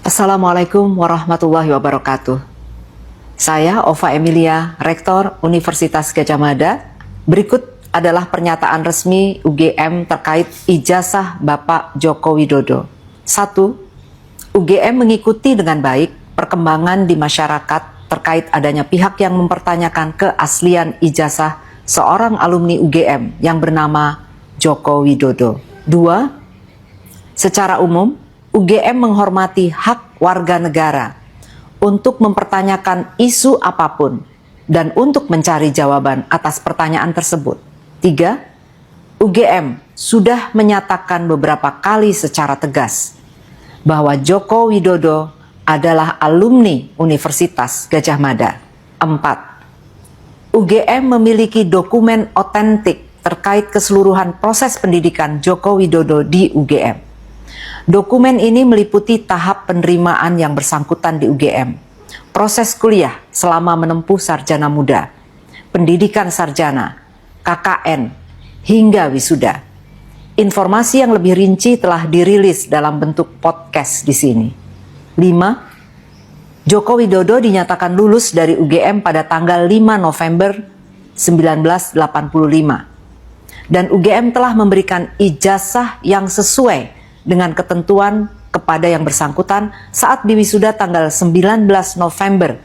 Assalamualaikum warahmatullahi wabarakatuh. Saya Ova Emilia, Rektor Universitas Gadjah Mada. Berikut adalah pernyataan resmi UGM terkait ijazah Bapak Joko Widodo. 1. UGM mengikuti dengan baik perkembangan di masyarakat terkait adanya pihak yang mempertanyakan keaslian ijazah seorang alumni UGM yang bernama Joko Widodo. 2. Secara umum, UGM menghormati hak warga negara untuk mempertanyakan isu apapun dan untuk mencari jawaban atas pertanyaan tersebut. 3. UGM sudah menyatakan beberapa kali secara tegas bahwa Joko Widodo adalah alumni Universitas Gadjah Mada. 4. UGM memiliki dokumen otentik terkait keseluruhan proses pendidikan Joko Widodo di UGM. Dokumen ini meliputi tahap penerimaan yang bersangkutan di UGM, proses kuliah selama menempuh sarjana muda, pendidikan sarjana, KKN, hingga wisuda. Informasi yang lebih rinci telah dirilis dalam bentuk podcast di sini. 5. Joko Widodo dinyatakan lulus dari UGM pada tanggal 5 November 1985. Dan UGM telah memberikan ijazah yang sesuai dengan ketentuan kepada yang bersangkutan saat diwisuda tanggal 19 November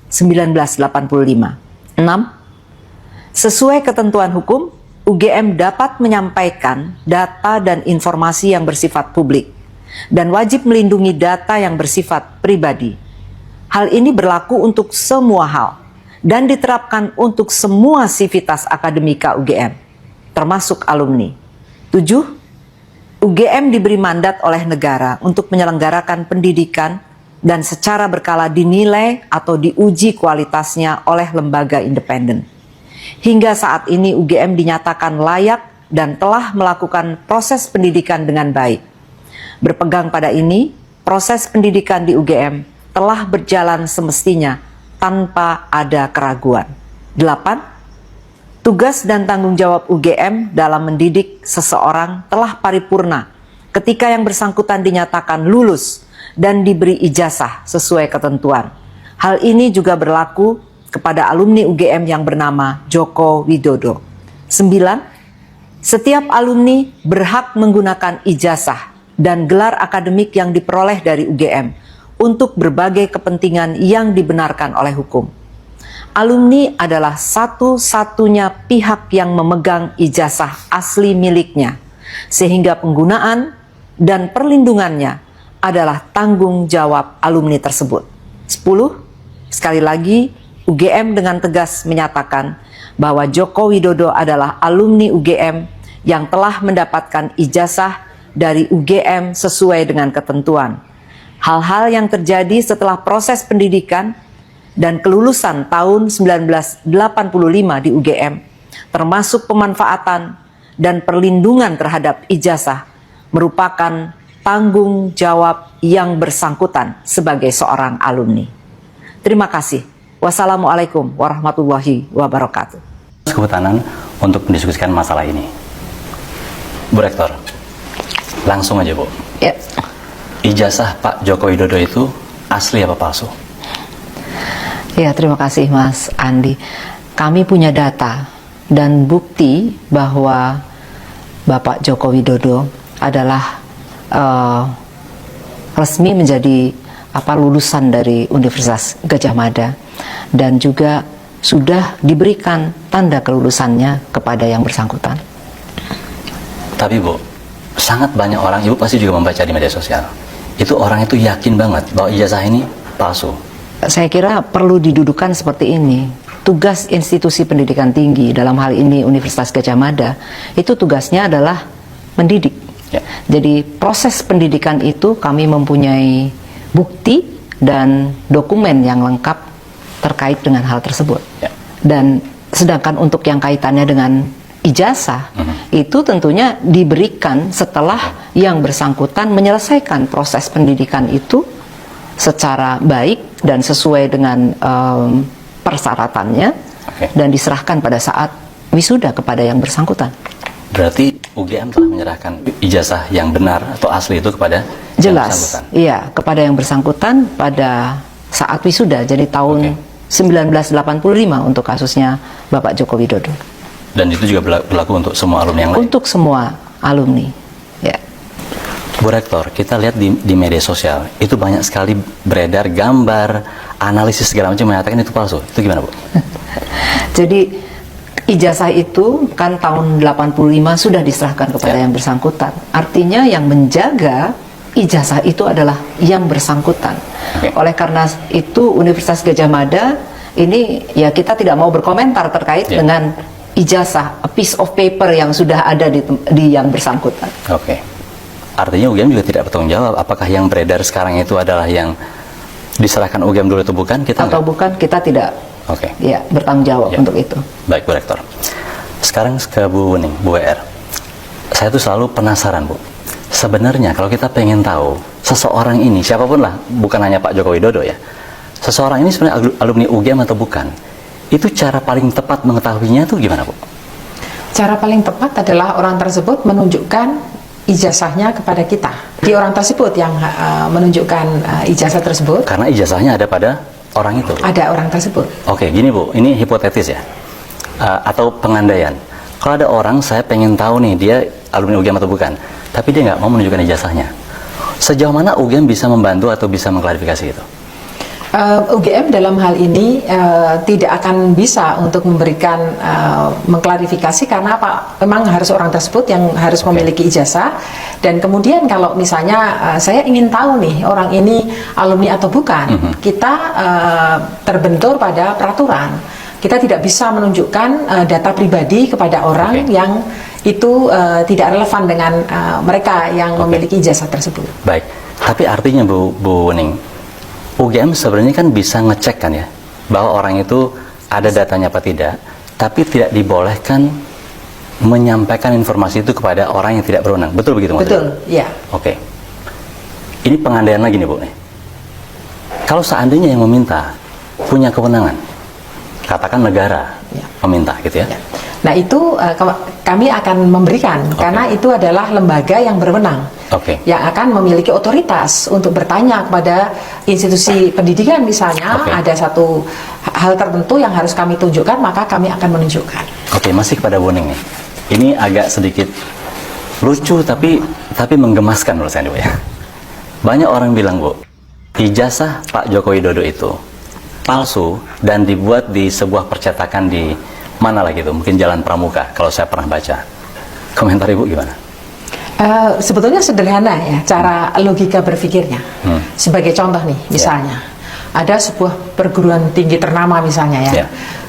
1985. 6. Sesuai ketentuan hukum, UGM dapat menyampaikan data dan informasi yang bersifat publik dan wajib melindungi data yang bersifat pribadi. Hal ini berlaku untuk semua hal dan diterapkan untuk semua sivitas akademika UGM, termasuk alumni. 7. UGM diberi mandat oleh negara untuk menyelenggarakan pendidikan dan secara berkala dinilai atau diuji kualitasnya oleh lembaga independen. Hingga saat ini UGM dinyatakan layak dan telah melakukan proses pendidikan dengan baik. Berpegang pada ini, proses pendidikan di UGM telah berjalan semestinya tanpa ada keraguan. 8. Tugas dan tanggung jawab UGM dalam mendidik seseorang telah paripurna ketika yang bersangkutan dinyatakan lulus dan diberi ijazah sesuai ketentuan. Hal ini juga berlaku kepada alumni UGM yang bernama Joko Widodo. 9. Setiap alumni berhak menggunakan ijazah dan gelar akademik yang diperoleh dari UGM untuk berbagai kepentingan yang dibenarkan oleh hukum. Alumni adalah satu-satunya pihak yang memegang ijazah asli miliknya, sehingga penggunaan dan perlindungannya adalah tanggung jawab alumni tersebut. 10. Sekali lagi, UGM dengan tegas menyatakan bahwa Joko Widodo adalah alumni UGM yang telah mendapatkan ijazah dari UGM sesuai dengan ketentuan. Hal-hal yang terjadi setelah proses pendidikan dan kelulusan tahun 1985 di UGM, termasuk pemanfaatan dan perlindungan terhadap ijazah, merupakan tanggung jawab yang bersangkutan sebagai seorang alumni. Terima kasih. Wassalamualaikum warahmatullahi wabarakatuh. Kehutanan untuk mendiskusikan masalah ini. Bu Rektor, langsung aja Bu. Ya. Ijazah Pak Joko Widodo itu asli apa palsu? Ya, terima kasih Mas Andi. Kami punya data dan bukti bahwa Bapak Joko Widodo adalah resmi menjadi lulusan dari Universitas Gadjah Mada dan juga sudah diberikan tanda kelulusannya kepada yang bersangkutan. Tapi Bu, sangat banyak orang, Ibu pasti juga membaca di media sosial, itu orang itu yakin banget bahwa ijazah ini palsu. Saya kira perlu didudukan seperti ini. Tugas institusi pendidikan tinggi, dalam hal ini Universitas Gadjah Mada, itu tugasnya adalah mendidik. Ya. Jadi proses pendidikan itu kami mempunyai bukti dan dokumen yang lengkap terkait dengan hal tersebut. Ya. Dan sedangkan untuk yang kaitannya dengan ijazah, itu tentunya diberikan setelah yang bersangkutan menyelesaikan proses pendidikan itu secara baik dan sesuai dengan persyaratannya, dan diserahkan pada saat wisuda kepada yang bersangkutan. Berarti UGM telah menyerahkan ijazah yang benar atau asli itu kepada yang Jelas, bersangkutan. iya, kepada yang bersangkutan pada saat wisuda, jadi tahun 1985 untuk kasusnya Bapak Joko Widodo. Dan itu juga berlaku untuk semua alumni yang lain? Untuk semua alumni, ya. Bu Rektor, kita lihat di media sosial, itu banyak sekali beredar gambar, analisis segala macam mengatakan itu palsu. Itu gimana, Bu? Jadi ijazah itu kan tahun 85 sudah diserahkan kepada yang bersangkutan. Artinya yang menjaga ijazah itu adalah yang bersangkutan. Oleh karena itu Universitas Gadjah Mada ini ya kita tidak mau berkomentar terkait dengan ijazah, a piece of paper yang sudah ada di yang bersangkutan. Oke. Artinya UGM juga tidak bertanggung jawab apakah yang beredar sekarang itu adalah yang diserahkan UGM dulu atau bukan? Bukan, kita tidak ya bertanggung jawab untuk itu. Baik, Bu Rektor. Sekarang ke Bu Wening, Bu WR. Saya tuh selalu penasaran, Bu. Sebenarnya kalau kita pengen tahu seseorang ini, siapapun lah, bukan hanya Pak Joko Widodo ya, seseorang ini sebenarnya alumni UGM atau bukan, itu cara paling tepat mengetahuinya tuh gimana, Bu? Cara paling tepat adalah orang tersebut menunjukkan ijazahnya kepada kita. Di orang tersebut yang menunjukkan ijazah tersebut. Karena ijazahnya ada pada orang itu. Ada orang tersebut. Oke, gini Bu, ini hipotetis ya, atau pengandaian. Kalau ada orang saya pengen tahu nih dia alumni UGM atau bukan, tapi dia nggak mau menunjukkan ijazahnya. Sejauh mana UGM bisa membantu atau bisa mengklarifikasi itu? UGM dalam hal ini tidak akan bisa untuk memberikan mengklarifikasi karena apa? Memang harus orang tersebut yang harus memiliki ijazah, dan kemudian kalau misalnya saya ingin tahu nih orang ini alumni atau bukan, kita terbentur pada peraturan. Kita tidak bisa menunjukkan data pribadi kepada orang yang itu tidak relevan dengan mereka yang memiliki ijazah tersebut. Baik, tapi artinya Bu Wening, UGM sebenarnya kan bisa ngecek kan ya, bahwa orang itu ada datanya apa tidak, tapi tidak dibolehkan menyampaikan informasi itu kepada orang yang tidak berwenang. Betul begitu maksudnya? Betul, ya. Oke. Ini pengandaian lagi nih Bu nih. Kalau seandainya yang meminta punya kewenangan, katakan negara meminta gitu ya. Nah itu kami akan memberikan karena itu adalah lembaga yang berwenang. Yang akan memiliki otoritas untuk bertanya kepada institusi pendidikan misalnya ada satu hal tertentu yang harus kami tunjukkan, maka kami akan menunjukkan. Oke, masih kepada Bu Wening nih. Ini agak sedikit lucu tapi menggemaskan menurut saya, Bu ya. Banyak orang bilang, Bu, ijazah Pak Joko Widodo itu palsu dan dibuat di sebuah percetakan di mana lagi itu, mungkin Jalan Pramuka kalau saya pernah baca. Komentar Ibu gimana? Sebetulnya sederhana ya cara logika berpikirnya. Sebagai contoh nih, misalnya ada sebuah perguruan tinggi ternama misalnya ya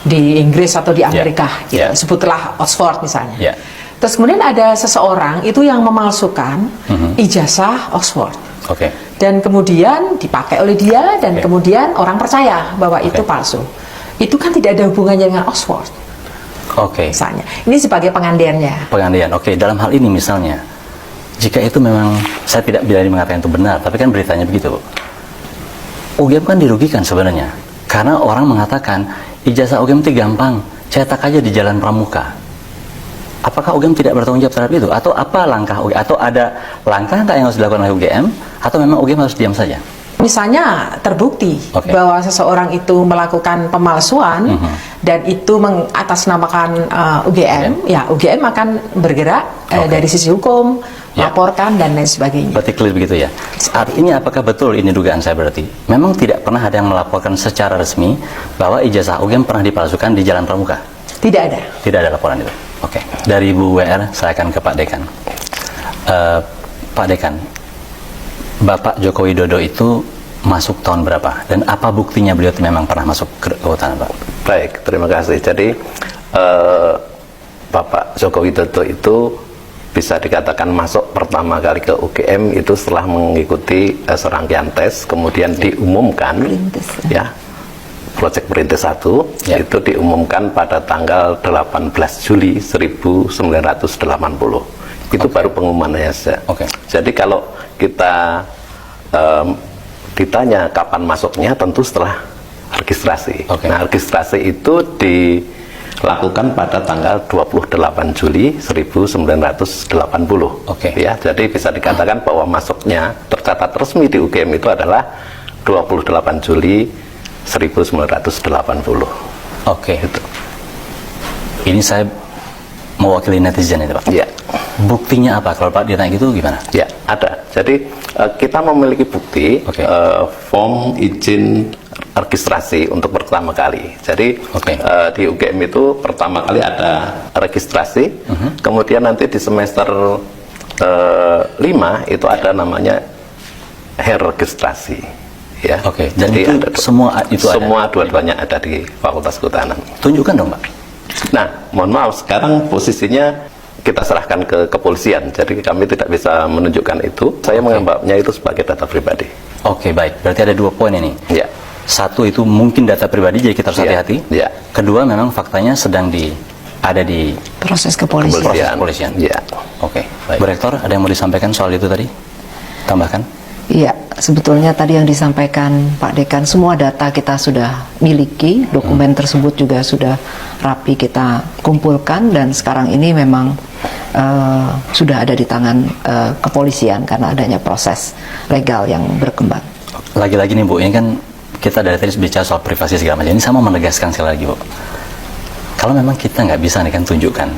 di Inggris atau di Amerika, gitu. Sebutlah Oxford misalnya. Terus kemudian ada seseorang itu yang memalsukan ijazah Oxford. Dan kemudian dipakai oleh dia dan kemudian orang percaya bahwa itu palsu. Itu kan tidak ada hubungannya dengan Oxford. Misalnya, ini sebagai pengandaiannya. Pengandaian, dalam hal ini misalnya, jika itu memang, saya tidak berani mengatakan itu benar, tapi kan beritanya begitu, Bu. UGM kan dirugikan sebenarnya, karena orang mengatakan ijazah UGM itu gampang, cetak aja di Jalan Pramuka. Apakah UGM tidak bertanggung jawab terhadap itu? Atau apa langkah UGM? Atau ada langkah yang harus dilakukan oleh UGM? Atau memang UGM harus diam saja? Misalnya terbukti bahwa seseorang itu melakukan pemalsuan dan itu mengatasnamakan UGM, ya UGM akan bergerak dari sisi hukum, laporkan dan lain sebagainya. Berarti clear begitu ya. Artinya apakah betul ini dugaan saya berarti? Memang tidak pernah ada yang melaporkan secara resmi bahwa ijazah UGM pernah dipalsukan di Jalan Pramuka? Tidak ada. Tidak ada laporan itu. Dari Bu WR saya akan ke Pak Dekan. Pak Dekan, Bapak Joko Widodo itu masuk tahun berapa? Dan apa buktinya beliau memang pernah masuk ke kehutanan, Pak? Baik, terima kasih. Jadi Bapak Joko Widodo itu bisa dikatakan masuk pertama kali ke UGM itu setelah mengikuti serangkaian tes, kemudian diumumkan Proyek Perintis 1 itu diumumkan pada tanggal 18 Juli 1980. Itu baru pengumumannya saja. Jadi kalau kita ditanya kapan masuknya, tentu setelah registrasi. Nah, registrasi itu dilakukan pada tanggal 28 Juli 1980. Oke. Ya, jadi bisa dikatakan bahwa masuknya tercatat resmi di UGM itu adalah 28 Juli 1980. Oke. Itu. Ini saya mewakili netizen itu Pak. Ya. Buktinya apa? Kalau Pak ditanya gitu gimana? Ya, ada. Jadi kita memiliki bukti Oke. form izin registrasi untuk pertama kali. Jadi Oke. di UGM itu pertama kali ada registrasi, kemudian nanti di semester 5 itu ada namanya registrasi. Ya. Oke. Dan Jadi itu ada semua itu ada? semua dua-duanya ada di Fakultas Kehutanan. Tunjukkan dong Pak. Nah, mohon maaf, sekarang posisinya kita serahkan ke kepolisian, jadi kami tidak bisa menunjukkan itu. Saya menganggapnya itu sebagai data pribadi. Oke, baik. Berarti ada 2 poin ini. Ya, Satu itu mungkin data pribadi, jadi kita harus Iya, hati-hati. iya. Kedua, memang faktanya sedang ada di Proses kepolisian. proses kepolisian. Ya. Oke, baik. Bu Rektor, ada yang mau disampaikan soal itu tadi? Tambahkan. Iya, sebetulnya tadi yang disampaikan Pak Dekan, semua data kita sudah miliki, dokumen tersebut juga sudah rapi kita kumpulkan, dan sekarang ini memang sudah ada di tangan kepolisian karena adanya proses legal yang berkembang. Lagi-lagi nih Bu, ini kan kita dari tadi bicara soal privasi segala macam. Ini sama menegaskan sekali lagi Bu. Kalau memang kita nggak bisa nih kan tunjukkan.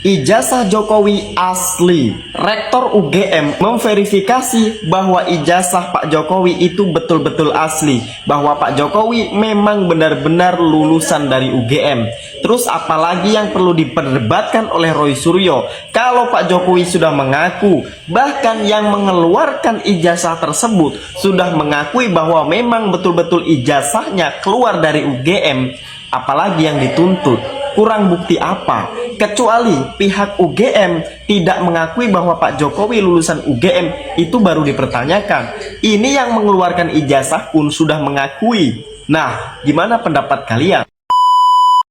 Ijazah Jokowi asli. Rektor UGM memverifikasi bahwa ijazah Pak Jokowi itu betul-betul asli, bahwa Pak Jokowi memang benar-benar lulusan dari UGM. Terus apalagi yang perlu diperdebatkan oleh Roy Suryo? Kalau Pak Jokowi sudah mengaku, bahkan yang mengeluarkan ijazah tersebut sudah mengakui bahwa memang betul-betul ijazahnya keluar dari UGM, apalagi yang dituntut? Kurang bukti apa? Kecuali pihak UGM tidak mengakui bahwa Pak Jokowi lulusan UGM, itu baru dipertanyakan. Ini yang mengeluarkan ijazah pun sudah mengakui. Nah, gimana pendapat kalian?